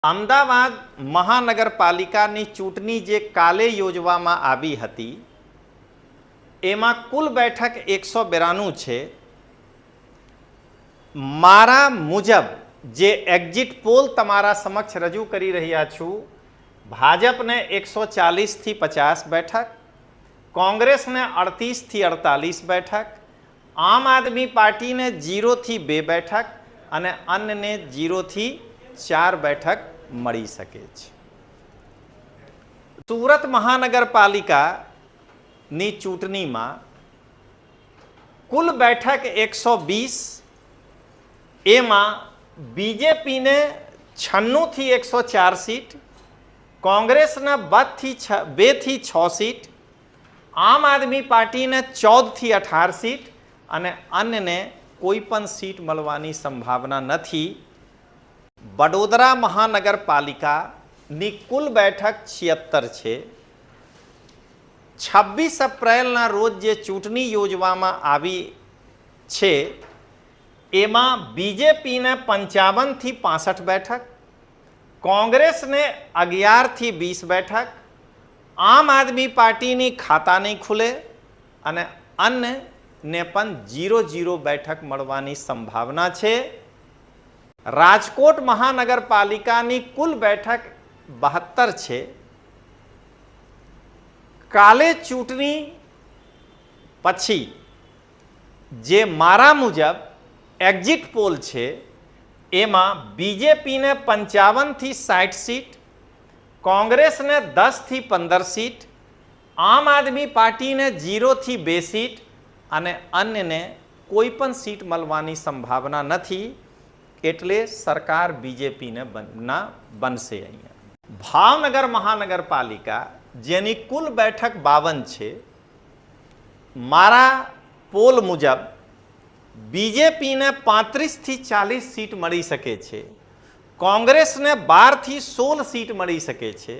અમદાવાદ મહાનગરપાલિકાની ચૂંટણી જે કાલે યોજવામાં આવી હતી એમાં કુલ બેઠક 192 છે. મારા મુજબ જે એક્ઝિટ પોલ તમારા સમક્ષ રજૂ કરી રહ્યા છું, ભાજપને 140 થી 50 બેઠક, કોંગ્રેસને 38 થી 48 બેઠક, આમ આદમી પાર્ટીને 0 થી 2 બેઠક અને અન્યને 0 થી 4 બેઠક મળી શકે છે. સુરત મહાનગરપાલિકાની ચૂંટણીમાં કુલ બેઠક 120, એમાં બીજેપીને 96 થી 104 સીટ, કોંગ્રેસના 2 થી 6 સીટ, આમ આદમી પાર્ટીને 14 થી 18 સીટ અને અન્યને કોઈ પણ સીટ મળવાની સંભાવના નથી. વડોદરા મહાનગરપાલિકાની કુલ બેઠક 76 છે. 26 એપ્રિલના રોજ જે ચૂંટણી યોજવામાં આવી છે એમાં બીજેપીને 55 થી 65 બેઠક, કોંગ્રેસને 11 થી 20 બેઠક, આમ આદમી પાર્ટીની ખાતા નહીં ખુલે અને અન્યને પણ 0 બેઠક મળવાની સંભાવના છે. રાજકોટ મહાનગરપાલિકાની કુલ બેઠક 72 છે. કાલે ચૂંટણી પછી જે મારા મુજબ એક્ઝિટ પોલ છે એમાં બીજેપીને 55 થી 60 સીટ, કોંગ્રેસને 10 થી 15 સીટ, આમ આદમી પાર્ટીને 0 થી 2 સીટ અને અન્યને કોઈ પણ સીટ મળવાની સંભાવના નથી. એટલે સરકાર બીજેપીને બનશે. અહીંયા ભાવનગર મહાનગરપાલિકા જેની કુલ બેઠક 52 છે, મારા પોલ મુજબ બીજેપીને 35 થી 40 સીટ મળી શકે છે, કોંગ્રેસને 12 થી 16 સીટ મળી શકે છે,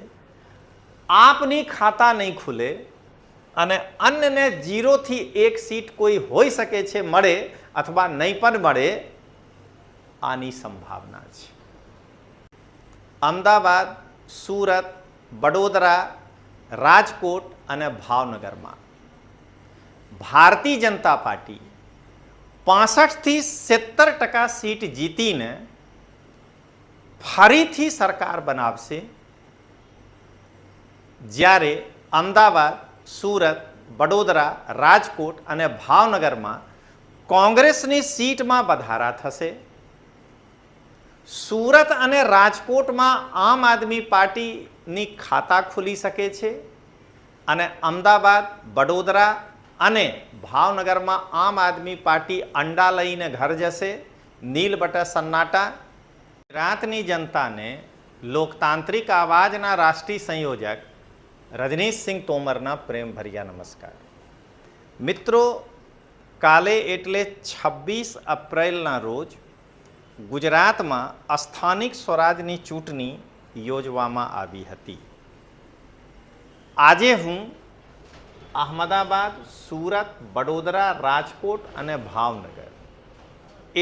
આપની ખાતા નહીં ખુલે અને અન્યને 0 થી 1 સીટ કોઈ હોઈ શકે છે મળે અથવા નહીં પણ મળે, આની સંભાવના છે. અમદાવાદ, સુરત, વડોદરા, રાજકોટ અને ભાવનગરમાં ભારતીય જનતા પાર્ટી 65 થી 70% સીટ જીતીને ફરીથી સરકાર બનાવશે. જ્યારે અમદાવાદ, સુરત, વડોદરા, રાજકોટ અને ભાવનગરમાં કોંગ્રેસની સીટમાં વધારા થશે. સુરત અને રાજકોટમાં આમ આદમી પાર્ટીની ખાતા ખુલી શકે છે અને અમદાવાદ, વડોદરા અને ભાવનગરમાં આમ આદમી પાર્ટી અંડા લઈને ઘર જશે. નીલ બટા સન્નાટા. ગુજરાતની જનતાને લોકતાંત્રિક આવાજના રાષ્ટ્રીય સંયોજક રજનીશસિંહ તોમરના પ્રેમભર્યા નમસ્કાર. મિત્રો, કાલે એટલે 26 એપ્રિલના રોજ ગુજરાતમાં સ્થાનિક સ્વરાજની ચૂંટણી યોજવામાં આવી હતી. આજે હું અહમદાબાદ, સુરત, વડોદરા, રાજકોટ અને ભાવનગર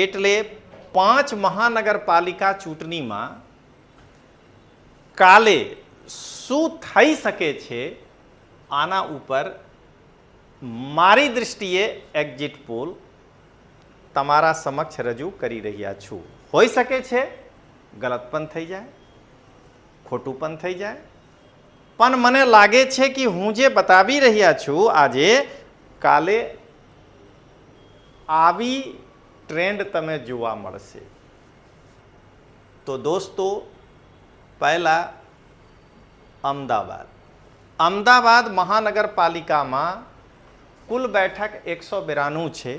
એટલે 5 મહાનગરપાલિકા ચૂંટણીમાં કાલે શું થઈ શકે છે આના ઉપર મારી દૃષ્ટિએ એક્ઝિટ પોલ તમારા સમક્ષ રજૂ કરી રહ્યા છું. હોઈ શકે છે ગલત પણ થઈ જાય, ખોટું પણ થઈ જાય, પણ મને લાગે છે કે હું જે બતાવી રહ્યા છું આજે, કાલે આવી ટ્રેન્ડ તમે જોવા મળશે. તો દોસ્તો, પહેલા અમદાવાદ મહાનગરપાલિકામાં કુલ બેઠક 192 છે.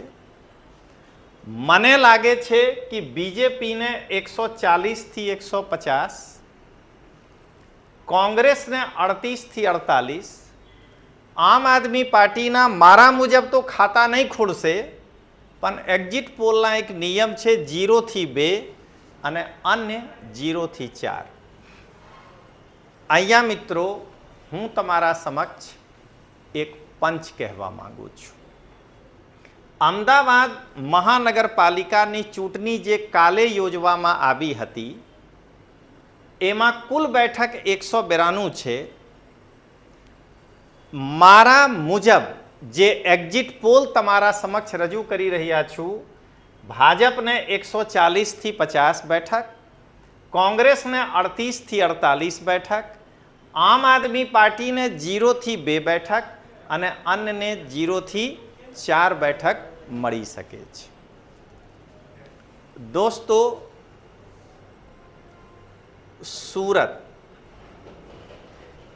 મને લાગે છે કે બીજેપીને 140 થી 150, કોંગ્રેસને 38 થી 48, આમ આદમી પાર્ટીના મારા મુજબ તો ખાતા નહીં ખુલશે, પણ એક્ઝિટ પોલના એક નિયમ છે 0 થી 2 અને અન્ય 0 થી 4. અહીંયા મિત્રો હું તમારા સમક્ષ એક પંચ કહેવા માંગુ છું. અમદાવાદ મહાનગરપાલિકાની ચૂંટણી જે કાલે યોજવામાં આવી હતી એમાં કુલ બેઠક 192 છે. મારા મુજબ જે એક્ઝિટ પોલ તમારા સમક્ષ રજૂ કરી રહ્યા છું, ભાજપને 140 થી 50 બેઠક, કોંગ્રેસને 38 થી 48 બેઠક, આમ આદમી પાર્ટીને 0 થી 2 બેઠક અને અન્યને 0 થી 4 બેઠક મળી શકે છે. દોસ્તો,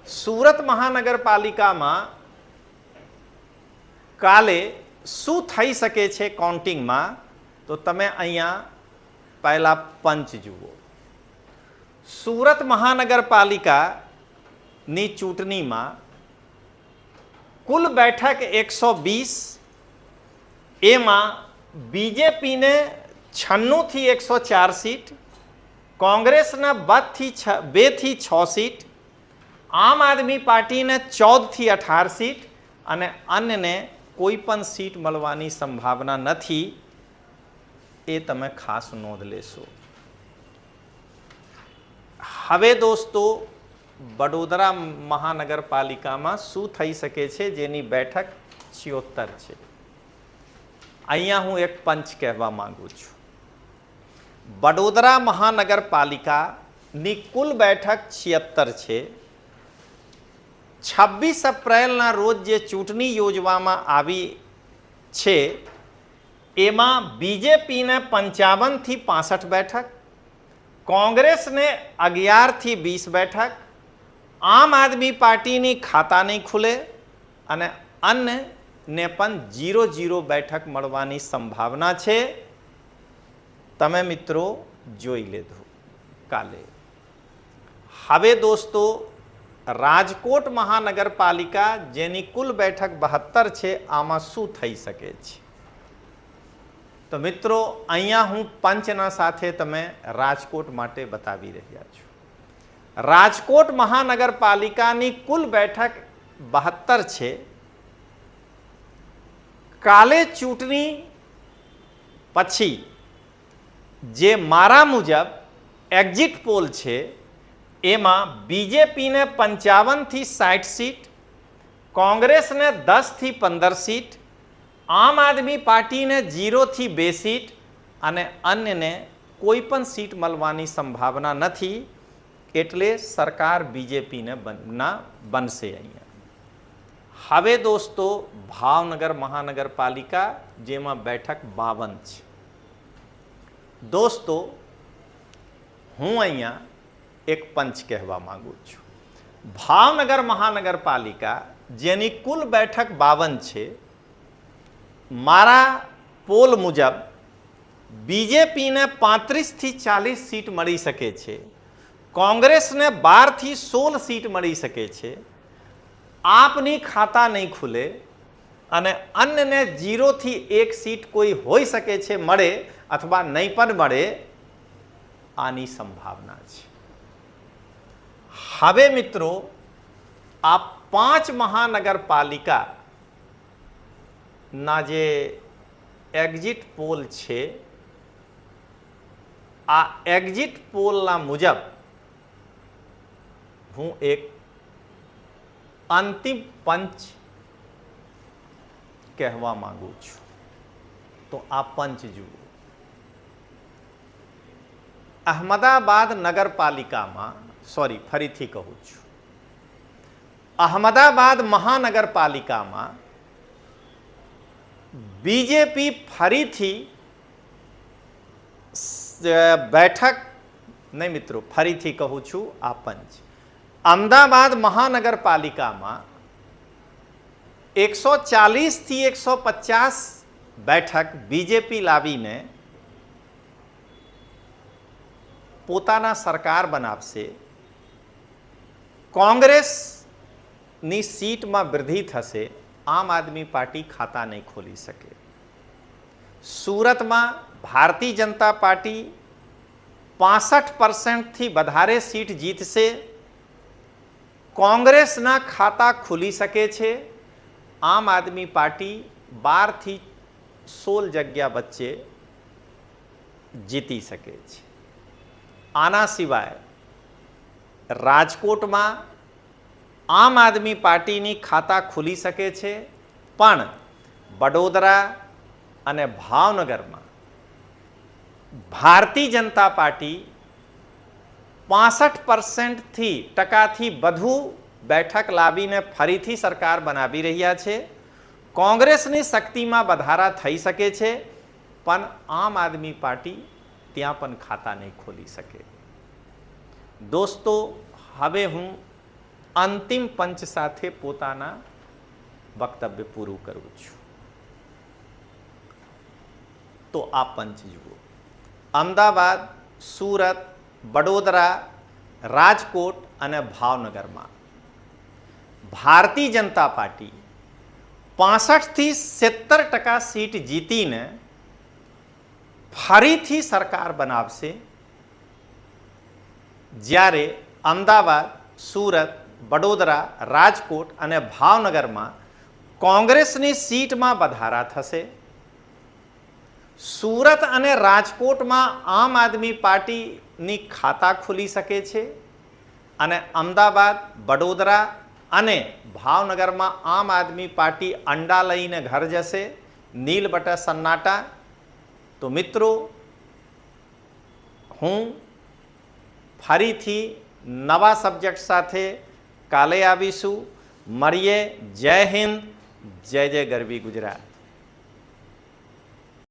સુરત મહાનગરપાલિકામાં કાલે શું થઈ શકે છે કાઉન્ટિંગમાં, તો તમે અહીંયા પહેલા પંચ જુઓ. સુરત મહાનગરપાલિકાની ચૂંટણીમાં કુલ બેઠક 120, એમાં બીજેપીને 96 થી 104 સીટ, કોંગ્રેસના 2 થી 6 સીટ, આમ આદમી પાર્ટીને 14 થી 18 સીટ અને અન્યને કોઈ પણ સીટ મળવાની સંભાવના નથી. એ તમે ખાસ નોંધ લેશો. હવે દોસ્તો, વડોદરા મહાનગરપાલિકામાં શું થઈ શકે છે, જેની બેઠક 76 છે. અહીંયા હું એક પંચ કહેવા માંગુ છું. વડોદરા મહાનગરપાલિકાની કુલ બેઠક 76 છે. 26 એપ્રિલના રોજ જે ચૂંટણી યોજવામાં આવી છે, એમાં બીજેપીને 55 થી 65 બેઠક, કોંગ્રેસને 11 થી 20 બેઠક, આમ આદમી પાર્ટીની ખાતા નહીં ખુલે અને અન્યને પણ 0 બેઠક મળવાની સંભાવના છે. તમે મિત્રો જોઈ લીધું કાલે. હવે દોસ્તો, રાજકોટ મહાનગરપાલિકા જેની કુલ બેઠક 72 છે, આમાં શું થઈ શકે છે? તો મિત્રો, અહીંયા હું પંચના સાથે તમે રાજકોટ માટે બતાવી રહ્યા છું. રાજકોટ મહાનગરપાલિકાની કુલ બેઠક 72 છે. કાલે ચૂંટણી પછી જે મારા મુજબ એક્ઝિટ પોલ છે, એમાં બીજેપીને 55 થી 60 સીટ, કોંગ્રેસને 10 થી 15 સીટ, આમ આદમી પાર્ટીને 0 થી 2 સીટ અને અન્યને કોઈ પણ સીટ મળવાની સંભાવના નથી. એટલે સરકાર બીજેપીને બનશે અહીંયા. હવે દોસ્તો, ભાવનગર મહાનગરપાલિકા જેમાં બેઠક 52 છે. દોસ્તો, હું અહીંયા એક પંચ કહેવા માંગુ છું. ભાવનગર મહાનગરપાલિકા જેની કુલ બેઠક 52 છે, મારા પોલ મુજબ બીજેપીને 35 થી 40 સીટ મળી શકે છે, કોંગ્રેસને 12 થી 16 સીટ મળી શકે છે, આપની ખાતા નહીં ખુલે અને અન્યને 0 થી 1 સીટ કોઈ હોઈ શકે છે મળે અથવા નહીં પણ મળે, આની સંભાવના છે. હવે મિત્રો, આ 5 મહાનગરપાલિકાના જે એક્ઝિટ પોલ છે, આ એક્ઝિટ પોલના મુજબ હું એક અંતિમ પંચ કહેવા માંગુ છું. તો આ પંચ જુઓ. અહમદાબાદ નગરપાલિકામાં, સોરી ફરીથી કહું છું, અહમદાબાદ મહાનગરપાલિકામાં બીજેપી ફરીથી બેઠક નહીં મિત્રો, ફરીથી કહું છું, આ પંચ. અમદાવાદ મહાનગરપાલિકામાં 140 થી 150 બેઠક બીજેપી લાવીને પોતાના સરકાર બનાવશે. કોંગ્રેસની સીટમાં વૃદ્ધિ થશે, આમ આદમી પાર્ટી ખાતા નહીં ખોલી શકે. સુરતમાં ભારતીય જનતા પાર્ટી 65% થી વધારે સીટ જીતશે, કોંગ્રેસના ખાતા ખુલી શકે છે, આમ આદમી પાર્ટી 12 થી 16 જગ્યા વચ્ચે જીતી શકે છે. આના સિવાય રાજકોટમાં આમ આદમી પાર્ટીની ખાતા ખુલી શકે છે, પણ વડોદરા અને ભાવનગરમાં ભારતીય જનતા પાર્ટી 65%થી વધુ બેઠક લાવીને ફરીથી સરકાર બનાવી રહ્યા છે. કોંગ્રેસની શક્તિમાં વધારા થઈ શકે છે, પણ આમ આદમી પાર્ટી ત્યાં પણ ખાતા નહીં ખોલી શકે. દોસ્તો, હવે હું અંતિમ પંચ સાથે પોતાના વક્તવ્ય પૂરું કરું છું. તો આ પંચ જુઓ. અમદાવાદ, સુરત, વડોદરા, રાજકોટ અને ભાવનગરમાં ભારતીય જનતા પાર્ટી 65થી 70% સીટ જીતીને ફરીથી સરકાર બનાવશે, જ્યારે અમદાવાદ, સુરત, વડોદરા, રાજકોટ અને ભાવનગરમાં કોંગ્રેસની સીટમાં વધારા થશે. સુરત અને રાજકોટમાં આમ આદમી પાર્ટીની ખાતા ખુલી શકે છે અને અમદાવાદ, વડોદરા અને ભાવનગરમાં આમ આદમી પાર્ટી અંડા લઈને ઘર જશે. નીલ બટા સન્નાટા. તો મિત્રો, હું ફરીથી નવા સબ્જેક્ટ સાથે કાલે આવીશું. મળીએ. જય હિન્દ, જય જય ગરવી ગુજરાત.